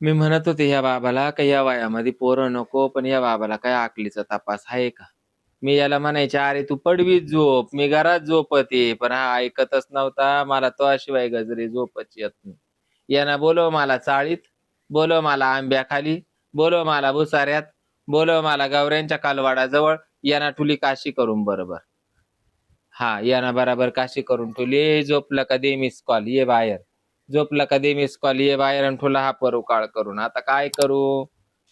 मी म्हणत होते या बाबाला का या वयामध्ये पोरं नको, पण या बाबाला काय अकलीचा तपास आहे का? मी याला म्हणायचे अरे तू पडवीत झोप, मी घरात झोपते, पण हा ऐकतच नव्हता. मला तो शिवाय गजरी झोपच येत नाही. यानं बोलव मला चाळीत, बोलव मला आंब्याखाली, बोलव मला भुसाऱ्यात, बोलव मला गवऱ्यांच्या कालवाडाजवळ, याना ठुली काशी करून बरोबर. हा याना बराबर काशी करून ठेवली. झोपलं का दे मिस कॉल ये बाहेर, झोपलं का दे मिस कॉल ये बाहेर, आणि ठुला हा परू काळ करून. आता काय करू?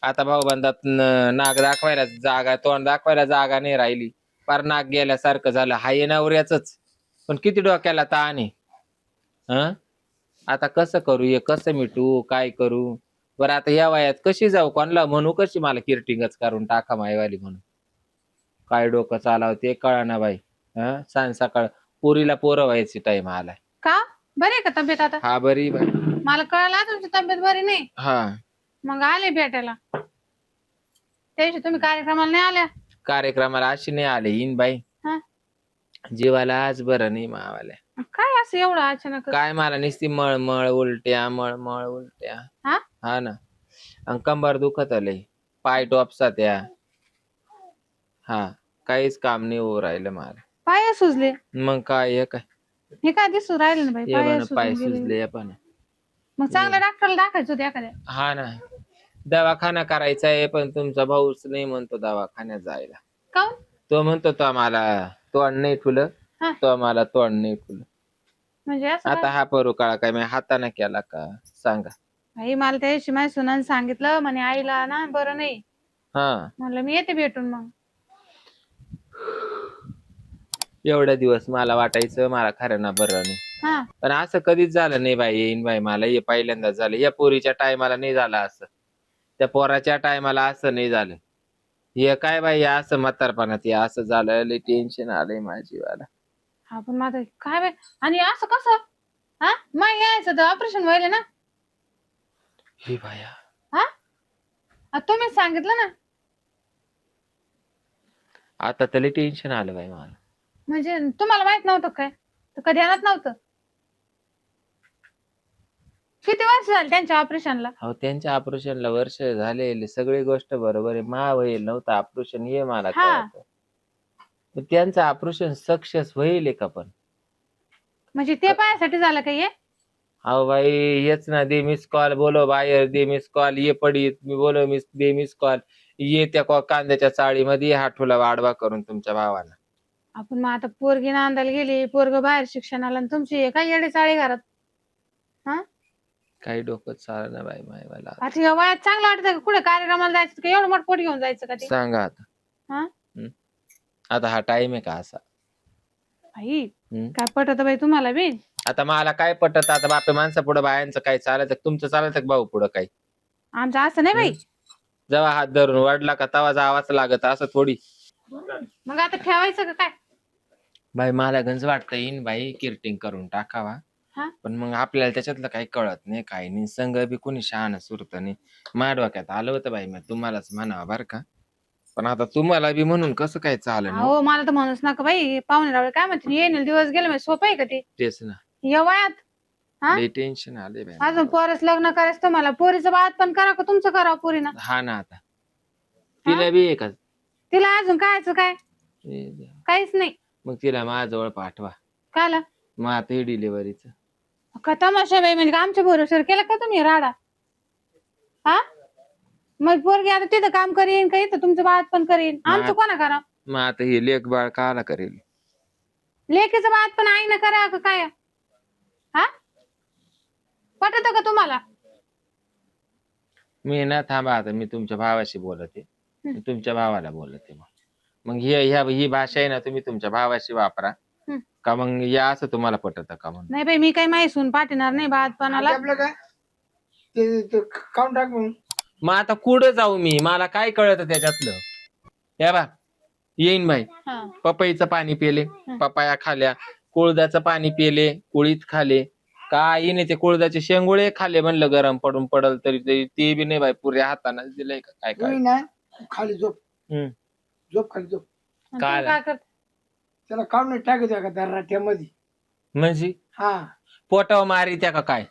आता भाऊबंदात नाक दाखवायला जागा, तोंड दाखवायला जागा नाही राहिली. पार नाक गेल्यासारखं झालं. हाय नवऱ्याच, पण किती डोक्याला ताण आहे. हं आता कसं करू, हे कसं मिटू, काय करू? बरं आता या वयात कशी जाऊ, कोणाला म्हणू, कशी मला किरटिंगच करून टाका मायवाली म्हणून. काय डोकं चालवते कळा ना बाई. सांग सकाळ पुरीला पोरं व्हायची टाइम आलाय. का बरी आहे का तब्येत आता? हा बरी बाई. मला कळलं तुमची तब्येत बरी नाही. हा मग आले भेटायला. त्या दिवशी तुम्ही कार्यक्रमाला नाही आल्या. कार्यक्रमाला अशी नाही आले इन बाई. हा? जीवाला आज बरं नाही मावाल्या. काय असं एवढं अचानक? काय मला नुसती मळमळ उलट्या, मळमळ उलट्या. हा हा ना, आणि कंबर दुखत आले, पाय टोपसा त्या. हा काहीच काम नाही होऊ राहिलं मला. पाय सुजले? मग काय हे काय हे काय दिसू राहिले ना बाई, पाय सुजून गेले. सुजले पण. मग चांगल्या डॉक्टरला दाखवायचं होतं एखाद्या. हा ना, दवाखाना करायचा आहे, पण तुमचा भाऊच नाही म्हणतो दवाखान्यात जायला. काऊन? तो म्हणतो तो आम्हाला तोंड नाही ठुलं, तो आम्हाला तोंड नाही ठुलं. म्हणजे असं आता हा परू काळा काय मी हाताने केला का सांगा? आई मला त्या दिवशी माझ्या सुनाने सांगितलं म्हणे आईला ना बरं नाही. हा म्हणलं मी येते भेटून. मग एवढ्या दिवस मला वाटायचं मला खरं ना बरं नाही, पण असं कधीच झालं नाही बाई. येईन बाई, मला हे पहिल्यांदाच झालं. या पोरीच्या टायमाला नाही झालं असं, त्या पोराच्या टायमाला असं नाही झालं. हे काय बाई असं म्हातारपणात हे असं झालं, लय टेन्शन आलंय माझीवाला. हा पण माझं काय बाई, आणि असं कसं? हा मग यायचं तर ऑपरेशन व्हायला ना. हे बाया, हा तुम्हीच सांगितलं ना. आता तरी टेन्शन आलं बाई मला. म्हणजे तुम्हाला माहित नव्हतं काय? तर कधी आणत नव्हतं. किती वर्ष झाली त्यांच्या ऑपरेशनला? हो त्यांच्या ऑपरेशनला वर्ष झाले, सगळी गोष्ट बरोबर आहे. मा होईल नव्हतं ऑपरेशन हे मला कळतं. त्यांचं ऑपरेशन सक्सेस होईल का पण? म्हणजे ते पायासाठी झालं का हे? अहो बाई हेच ना, दे मिस कॉल, बोलो बाहेर, दे मिस कॉल, ये पडीत, मी बोलो मिस, दे मिस कॉल, ये त्या कांद्याच्या चाळीमध्ये हाठूला वाढवा करून तुमच्या भावाला. आपण मग आता पोरगी नांदायला गेली, पोरग बाहेर शिक्षणाला, आणि तुमची काय येडे चाळी घरात. हा काही डोकं चाल ना बाई मायवाला. आता या वयात चांगलं वाटतं का कुठे कार्यक्रमाला जायचं? का एवढं मोठं पोट घेऊन जायचं का ते? सांगा आता. हा आता हा टाइम आहे का असा? आई काय पटत बाई तुम्हाला बी? आता मला काय पटत? आता बापे माणसा पुढे बायांचं काय चालत, तुमचं चालत का भाऊ पुढं काही? आमचं असं नाही बाई. जेव्हा हात धरून वाढला का तवा जावाच लागत, असं थोडी. मग आता ठेवायचं का काय? बाई मला गंज वाटतं येईन बाई किरटिंग करून टाकावा, पण मग आपल्याला त्याच्यातलं काही कळत नाही, काही नाही. संघ बी कोणी शहाणं सुरत नाही. माझ्या डोक्यात आलं होतं बाई, मग तुम्हालाच म्हणावं बरं का, पण आता तुम्हाला बी म्हणून कसं काय चालेल? हो मला तर म्हणूच नका बाई. पाहुणे रावळे काय म्हणते, येईल दिवस गेले म्हणजे सोपं आहे का ते? तेच ना, या वयात लय टेन्शन आले बाई. अजून पोरच लग्न करायचं तुम्हाला. पोरीचं बाळात पण करा का तुमचं करा पोरीनं? हा ना, आता तिला बी आहे का? तिला अजून कायचं काय? काहीच नाही. मग तिला माझ्याजवळ पाठवा. काला? मग आता हे डिलिव्हरीचं का तमाशा बाई? म्हणजे आमच्या भरोश्यावर केला का तुम्ही राडा? हा मग पोरगी आता तिथं काम करीन का इथं तुमचं बाळात पण करीन? आमचं कोणा करा? मग आता हे लेख बाळ काला करेल? लेकीचं बाळात पण आईनं करा का काय? हा पटत का तुम्हाला? मी ना थांबा, आता मी तुमच्या भावाशी बोलते, तुमच्या भावाला बोलते. मग ही भाषा आहे ना, तुम्ही तुमच्या भावाशी वापरा का मग या असं तुम्हाला पटत का? म्हणून नाही बाई, मी काही माहिती सून पाठवणार नाही बाळातपणाला. मग आता कुठं जाऊ मी? मला काय कळत त्याच्यातलं? या बा येईन बाई, पपईचं पाणी पिले, पपाया खाल्या, कुळदाचं पाणी पिले, कुळीत खाले, काही नाही. ते कुळदाचे शेंगुळे खाले, म्हणलं गरम पडून पडल तरी ते बी नाही बाई, पुऱ्या हाताने दिलंय का काय? काय ना खाली झोप, झोप खाली झोप. काय त्याला काढून टाकायचं का त्या राठ्यामध्ये? म्हणजे हा पोटावर मारी त्या का काय?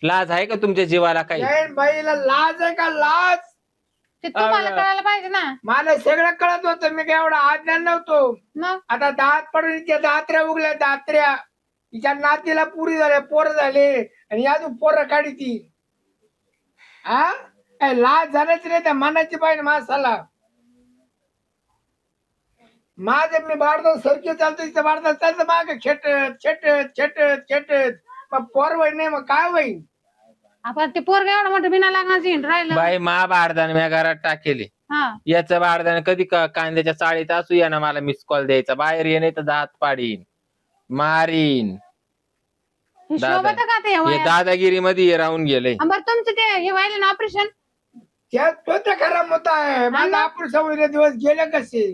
लाज आहे का तुमच्या जीवाला काही? जैन बाईला लाज आहे का लाज? ते तुम्हाला अगं. कळायला पाहिजे ना. मला सगळं कळत होतं, मी काय एवढा आज्ञान नव्हतो. मग आता दात पडून इथे दात्र्या उगल्या, दात्र्या. तिच्या नातीला पुरी झाल्या, पोर झाले, आणि अजून पोरं काढी ती. हा काय लाज झाल्याच नाही त्या मनाची पाहिजे माणसाला. माझं मी बाळदा सरकी चालतो, तिथं बाळदा चालतं माग खेटत खेटत खेटत खेटत, मग पोर होईल नाही मग काय होईल? आपण ते पोरग एवढं मोठं बिना लग्नाचं हिंड राहिलं. बाई मा बारदान म्या घरात टाकेली. हा याचं बारदान कधी कांद्याच्या चाळीत असू या ना मला मिस कॉल द्यायचा. बाहेर ये नाही तर दात पाडीन मारीन. हे शोभत का ते हे वयात? दादागिरी मध्ये राहून गेले. बरं तुमचं ते हे व्हायला ना ऑपरेशन? त्यात तो तर खरा मुद्दा आहे. माझा आपण सवयीले दिवस गेले कसे?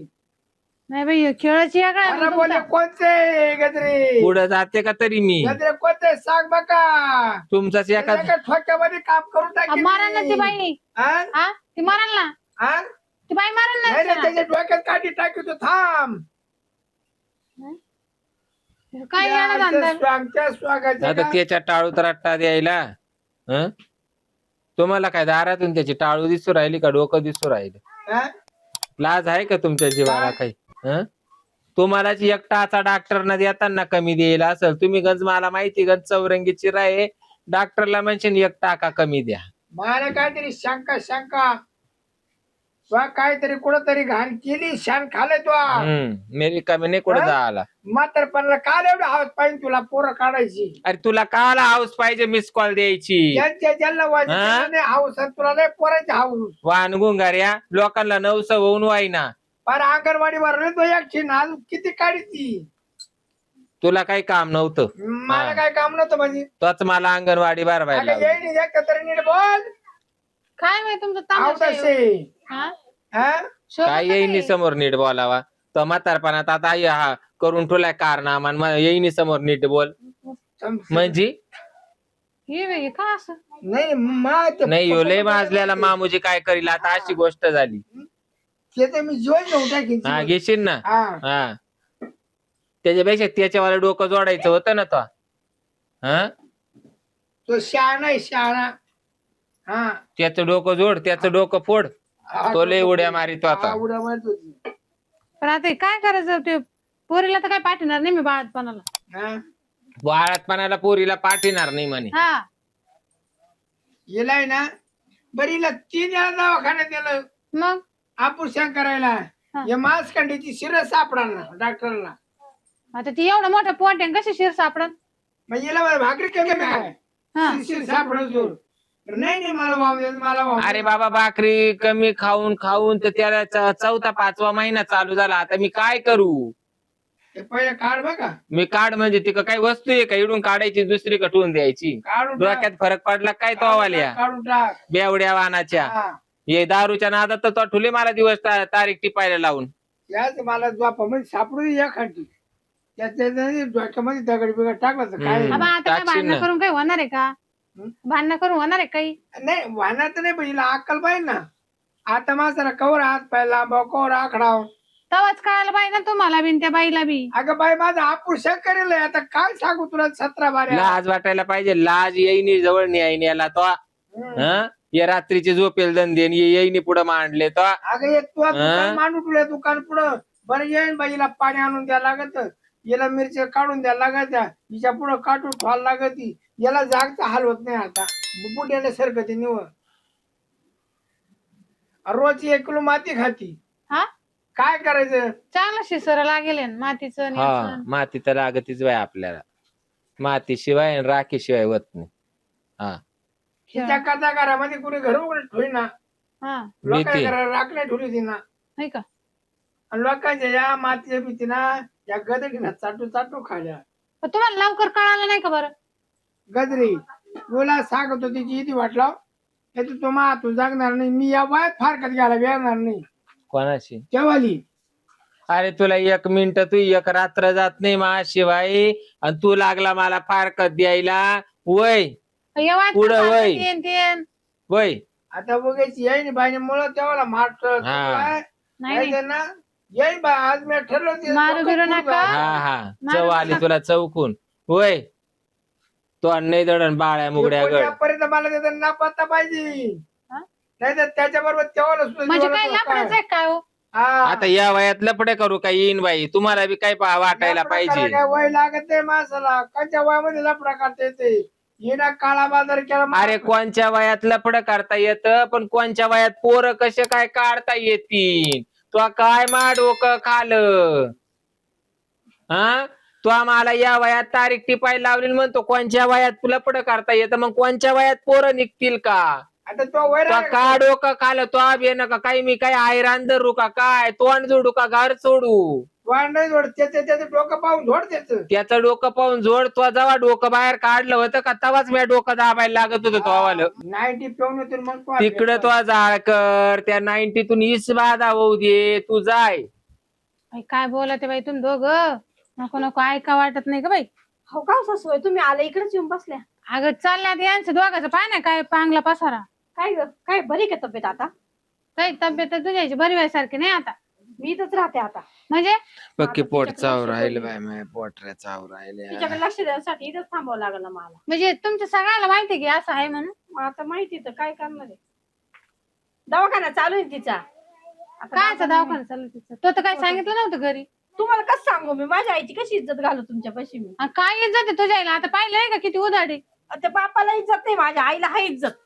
नाही बाई हे खेळाची या काय मला बोलले कोणते गजरे? पुढे जाते का तरी मी? गजरे कोणते सांग बघा. तुमचाच एका एका ठोक्यामध्ये काम करून टाकेल मारा ना मी. ती बाई. हा? हा ती माराल ना, हा? ती बाई माराल नाही ना रे, त्याच्या डोक्यात काठी टाकतो थांब. काय येणार स्वागच्या स्वागाच्या आता का? त्याच्या टाळूत रट्टा द्यायला. हं? तुम्हाला काय दारातून त्याची टाळू दिसू राहिली का डोकं दिसू राहिलं? हा? लाज आहे का तुमच्या जीवाला काही? हं? तुम्हालाच एक टाचा डॉक्टरना देताना कमी देईल असेल. तुम्ही गंज मला माहिती गंज चौरंगीची राय डॉक्टरला म्हणशील एक टाका कमी द्या. मला काहीतरी शंका शंका तुला काहीतरी कुठंतरी घाण केली, शान खाल्लंय तू. मेरी कमी नाही कुठं हं? जायला. म्हातारपणाला काल एवढं हवस पाहिजे तुला पोरं काढायची. अरे तुला काला हाऊस पाहिजे मिस कॉल द्यायची? ज्यांच्या ज्यांना हं? वाजत हाऊस तुला नाही पोरायची हाऊस. वाहन गुंगार्या लोकांना नवस होऊन वाईना. पर अंगणवाडी भरले तो एकटी नाल किती काढी ती. तुला काही काम नव्हतं. मला काय काम नव्हतं म्हणजे. तोच मला अंगणवाडी भरवायला अगं येईन एकटं तरी नीट बोल. काय माहिती तुमचं आव तामाशा आहे. तसे. हा? हा? शोभत काय का येईनी ते? समोर नीट बोलावा. तर म्हातारपणात आता हा करून ठेवलाय कारनामा येईनी समोर नीट बोल म्हणजे हे बाई, हे का असं? नाही नाही हो लय माजल्याला मामूजी काय करील आता अशी गोष्ट झाली. ते तर मी जीवन घेऊन टाकीन. हा घेशील ना. हा. हा त्याच्यापेक्षा त्याच्यावाला डोकं जोडायचं होतं ना तो. हा तो शहाणा आहे शहाणा. हा. त्याचं डोकं जोड त्याचं डोकं फोड. हा, तो लय उड्या मारित होता. हा, उड्या मारित होती. पण आता हे काय करायचं ते पोरीला तर काय पाठवणार नाही मी बाळातपणाला. हा. बाळातपणाला पोरीला पाठवणार नाही म्हणे. हा गेलाय ना बरीला 3 वेळा दवाखान्यात गेलं मग ऑपरेशन करायला. हा. या मांसखंडीची शिरस सापडणार डॉक्टरला. आता ती एवढं मोठं पोट आहे कशी शिर सापडत? मग याला मला भाकरी कमी काय हा शिर सापडत नाही नाही मला वाव दे, मला वाव दे. अरे बाबा भाकरी कमी खाऊन खाऊन तर त्याला 4था 5वा महिना चालू झाला. आता मी काय करू? ते पहिले काढ बघा. मी काढ म्हणजे ती काही वस्तू आहे का इडून काढायची दुसरी कटवून द्यायची? काढून टाक. डोक्यात फरक पडला काय तो आवाल्या काढून टाक. बेवड्या वाहनाच्या. हा. हे दारूच्या नादात तर तो ठुले मला दिवस तारीख टिपायला लावून. याच मला झोपामध्ये सापडू दे एखादी. त्याच्या डोक्यामध्ये दगड बिगड टाकला तर काय हम्म. आबा, आता काय टाकशील भांडणं ना. करून काही होणार आहे का? हं? भांडणं करून होणार आहे काही? नाही वाहनात नाही पण हिला अक्कल पाहिजे ना. आता माझा कवर हात पाहिला कवर आखडाव. तवाच कळायला पाहिजे ना तुम्हाला बिन त्या बाईला बी. अगं बाई माझा ऑपरेशन करेल आता काय सांगू तुला 17 बाऱ्या. लाज वाटायला पाहिजे. लाज येईनी जवळ न्यायनी याला तो. हम्म. हं? ये रात्रीची झोपेल धंदे येईनी पुढे मांडले तो. अगं ये तू दुकान मांडू तुला दुकान पुढं बरं येईन बाईला पाणी आणून द्यायला लागत. याला मिरच्या काढून द्यायला लागत. हिच्या पुढं काटून ठेवायला लागत. याला जागचा हाल होत नाही आता. बुबुट येण्यासारखं ते निवड. रोज 1 किलो माती खाती. हा काय करायचं? चांगलं शिसर लागेल ना मातीचं आणि हा याचं. माती तर लागतीच बाय आपल्याला. मातीशिवाय आणि राखीशिवाय होत नाही. हा हिच्या कथा घरामध्ये कुणी घर उघडे ठेवी ना. हा लोकांच्या भीती. घराला राखण्या ठेवली ती ना. नाही का? आणि लोकांच्या या मातीच्या भीती ना या गदरीनं चाटू चाटू खाल्या. पण तुम्हाला लवकर कळालं नाही का बरं? गजरी तुला सांगतो तिची इथे वाटलं हे तू जागणार नाही. मी या वयात फारकत घ्यायला वेळणार नाही. कोणाशी? केव्हाली अरे तुला 1 मिनिट तू 1 रात्र जात नाही माझ्याशिवाय आणि तू लागला मला फारकत द्यायला. वय एवढं पुढं वय. तेन वय आता बघायची येईन बाईने मुळे तेव्हाला मारत नाही नाही. ना. येईन बा आज मी ठरलं ते मारू बिरू डोकं नका. फुटलं. हा हा चव आली तुला चौकून. वय तो नाही दडण बाळ्या मुगड्या गड पर्यंत मला त्याचा ना पत्ता पाहिजे, हा? नाही तर त्याच्या बरोबर तेव्हा सुद्धा म्हणजे जीवाला काय तुला लफडच आहे काय हो? हा. आता या वयात लपडे करू काय येईन बाई, तुम्हाला बी काय वाटायला लफडा पाहिजे. करायला काय वय लागत नाही माणसाला, कोणत्या वयामध्ये लफडा करता येते. हे ना काळा बाजार केला अरे कोणच्या वयात लपड करता येतं, पण कोणच्या वयात पोरं कसे काय काढता येतील. तो काय मा डोकं खाल हा. तो आम्हाला या वयात तारीख टिपायला लावली म्हणतो कोणच्या वयात लपड करता येतं, मग कोणच्या वयात पोरं निघतील का. आता तो वय तो लागत का डोकं खाल तो बे नका काही मी काय आयरान धरू का काय, तोंड जोडू का घर सोडू. वाढ नाही जोड, त्याचं डोकं पाहून झोड त्याचं. त्याचं डोकं पाहून जोड. तो जेव्हा डोकं बाहेर काढलं होतं का तेव्हाच मी डोकं दाबायला लागत होतं तो आवालं. 90 पिऊन येतो मग तो तिकडे तो जाळकर त्या 90तून 20 बाधा होऊ दे, तू जाय. बाई, काय बोलते बाई तुम्ही दोघं, नको नको ऐका वाटत नाही का बाई. हो का सासूबाई, तुम्ही आले इकडेच येऊन बसल्या. अगं चालल्या यांचं दोघांचं पाय ना काय पांगला पसारा. काय ग, काय बरी का तब्येत आता? काही तब्येत तर तुझ्याची बरी व्हायसारखी नाही आता. मी इथंच राहते आता. म्हणजे पक्की आता पोट तिच्याकडे चाव लक्ष राहिले ठेवलं. बाय माझ्या पोटऱ्या चाव राहिले. तिच्याकडे लक्ष देण्यासाठी इथंच थांबावं लागलं ना मला. म्हणजे तुमच्या सगळ्याला माहिती की असं आहे म्हणून. मग आता माहिती तर काय करणार आहे. दवाखाना चालू आहे तिचा आता. कायचा दवाखाना चालू तिचं, तो तर काय सांगितलं नव्हतं घरी. तुम्हाला कसं सांगू मी, माझ्या आईची कशी इज्जत घालू तुमच्या पाशी मी. आणि काय इज्जत आहे तुझ्या आईला, आता पाहिलंय का किती उदाडी. त्या बापाला इज्जत नाही, माझ्या आईला आहे इज्जत.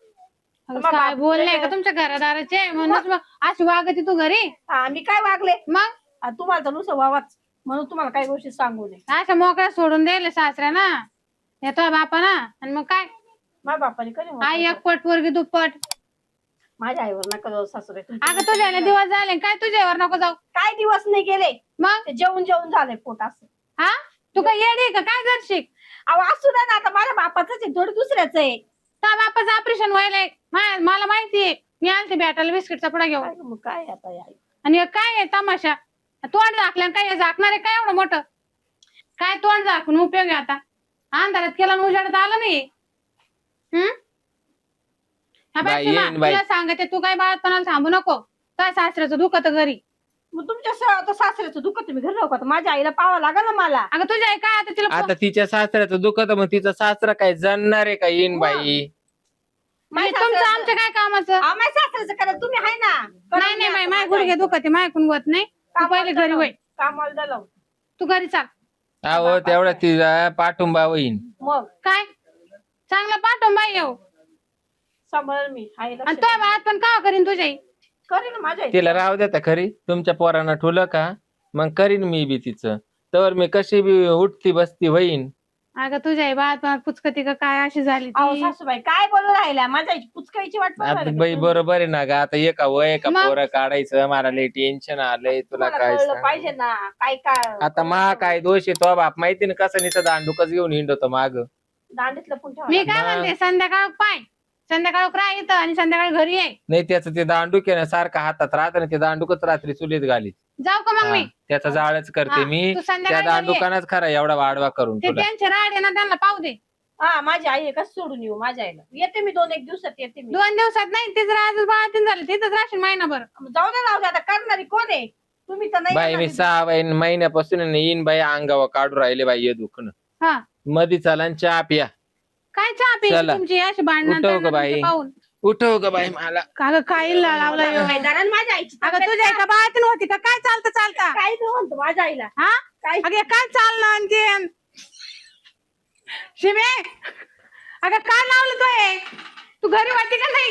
अगं मग काय बाप- बोलले का तुमच्या घरादाराचे, म्हणूनच मग अशी वागती तू घरी. हा, मी काय वागले मग तुम्हाला तर नुसतं वावाच, म्हणून तुम्हाला काही गोष्टी सांगू नये. अशा मोकळ्या सोडून द्यायला सासऱ्या ना येतोय बापा ना. आणि मग काय माझ्या बापाने कधी आई एकपट पोरगी दुप्पट. माझ्या आईवर नका जाऊ सासूबाई. अगं तुझ्या दिवस झाले काय तुझ्यावर नको जाऊ. काय दिवस नाही गेले, मग ते जेवून जेवून झालंय पोट असं. हा तू काय येडी का काय जरशिक. अहो असू द्या ना, आता माझ्या बापाचंच आहे, थोडं दुसऱ्याच आहे. त्या बापाचं ऑपरेशन व्हायलंय मला माहितीये. मी आलते भेटायला बिस्किटचा पुडा घेऊन. काय मग काय आता या आई. आणि हे काय आहे तमाशा, तोंड झाकल्या काय हे झाकणार आहे काय एवढं मोठं. काय तोंड झाकून उपयोग आहे आता, अंधारात केला आणि उजाडत आलं नाही. हा बाई बाई, सीमा, येईन बाई. तुला सांगते तू काय बाळातपणाला थांबू नको. काय सासऱ्याचं दुखत घरी. मग तुमच्या आता सासऱ्याचं दुःख तुम्ही घरी राहू का? माझ्या आईला पाहावं लागेल ना मला. अगं तुझ्या आई काय आता तिला आता तिच्या सासऱ्याचं दुखत मग तिचा सासरा काय जाणणार आहे का येईन बाई. म्हणजे माझ्या तुमचं सासऱ्याचं- आमचं काय कामाचं. अहो, माझ्या सासऱ्याचं करा, तुम्ही आहे ना. नाही नाही बाई, माय गुडघे दुखते मायकून होत नाही. तू पहिले घरी होय, कामाला दलाव. तू घरी चाल. अहो तेवढा तिचा पाठुंबा होईन. मग काय चांगला पाठवून बाई येऊ. सांभाळ मी आईला. आणि तुझ्या बाळात पण का करीन तुझ्या आई. करेन ना माझ्या आई. तिला राहू देता खरी, तुमच्या पोरांना ठुलं का मग करीन मी बी तिचं. तर मी कशी बी उठती बसती होईन. अगं तुझ्या आई बाळात पण पुचकती का काय अशी झाली अहो ती. सासूबाई काय बोलू राहिल्या, माझ्या आईची पुचकायची वाट पाहू आता राहिल्या बाई का? बरोबर आहे ना ग. आता एका वय का मग? पोरं काढायचं मला लय टेन्शन आलंय. तुला तुम्हाला काय कळलं सांगू? पाहिजे ना काय काय. आता मा काय दोष आहे तो बाप माहिती ना कसं नाही दांडूकच घेऊन हिंडतो माग. दांडीतलं पण ठेवा. मी काय मग? म्हणते संध्याकाळ पाय, संध्याकाळ राह इथं आणि संध्याकाळ घरी आहे. नाही त्याचं ते दांडूक आहे ना सारखं हातात राहत ना, ते दांडूकच रात्री चुलीत घालीत. जाऊ का मग मी. त्याचा जाळच करते हा, मी. तू त्या संध्याकाळी घरी ये. दांडुकानच खरा एवढा वाढवा करून ते तुला. त्यांचे राड आहे ना त्यांना पाहू दे. हा माझी आई आहे, कसं सोडून येऊ माझ्या आईला. येते मी 2-1 दिवसात येते मी. 2 दिवसात नाही तिचं राज बाळातीन झालं तिथंच राशील महिनाभर. जाऊ दे आता करणारी कोण आहे तुम्ही तर नाही बाई मी येणार. 6 महिन्यापासून आहे ना येईन बाई अंगावर काढून राहिले बाई हे दुखणं. हा मधी चला न चहा प्या. काय चहा प्यायची चला. तुमची अशी उठव ग बाई. भांडण पाहून. उठव ग बाई मला. का ग काय लावला मैदानात माझ्या आईची अगं तब्येत तुझ्या एका बाळातीन होती का काय चालता काय नाही म्हणतो माझ्या आईला. हा काय अगं हे काय चाललं आणखी शिमे. अगं काय लावलं तू हे? तू घरी वाटते का नाही.